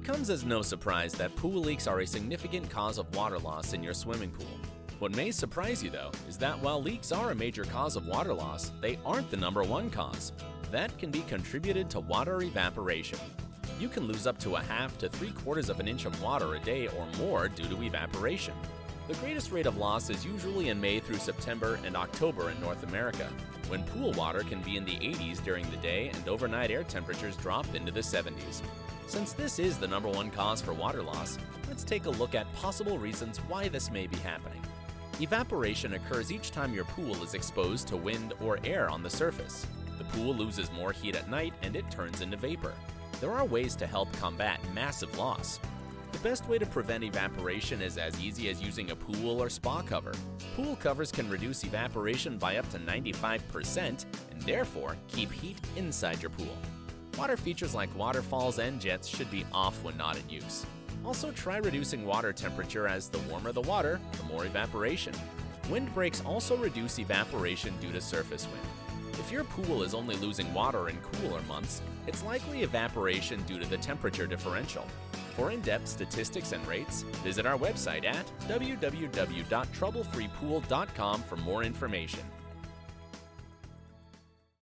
comes as no surprise that pool leaks are a significant cause of water loss in your swimming pool. What may surprise you, though, is that while leaks are a major cause of water loss, they aren't the #1 cause. That can be contributed to water evaporation. You can lose up to a half to 3/4 of an inch of water a day or more due to evaporation. The greatest rate of loss is usually in May through September and October in North America, when pool water can be in the 80s during the day and overnight air temperatures drop into the 70s. Since this is the #1 cause for water loss, let's take a look at possible reasons why this may be happening. Evaporation occurs each time your pool is exposed to wind or air on the surface. The pool loses more heat at night and it turns into vapor. There are ways to help combat massive loss. The best way to prevent evaporation is as easy as using a pool or spa cover. Pool covers can reduce evaporation by up to 95% and therefore keep heat inside your pool. Water features like waterfalls and jets should be off when not in use. Also, try reducing water temperature, as the warmer the water, the more evaporation. Windbreaks also reduce evaporation due to surface wind. If your pool is only losing water in cooler months, it's likely evaporation due to the temperature differential. For in-depth statistics and rates, visit our website at www.troublefreepool.com for more information.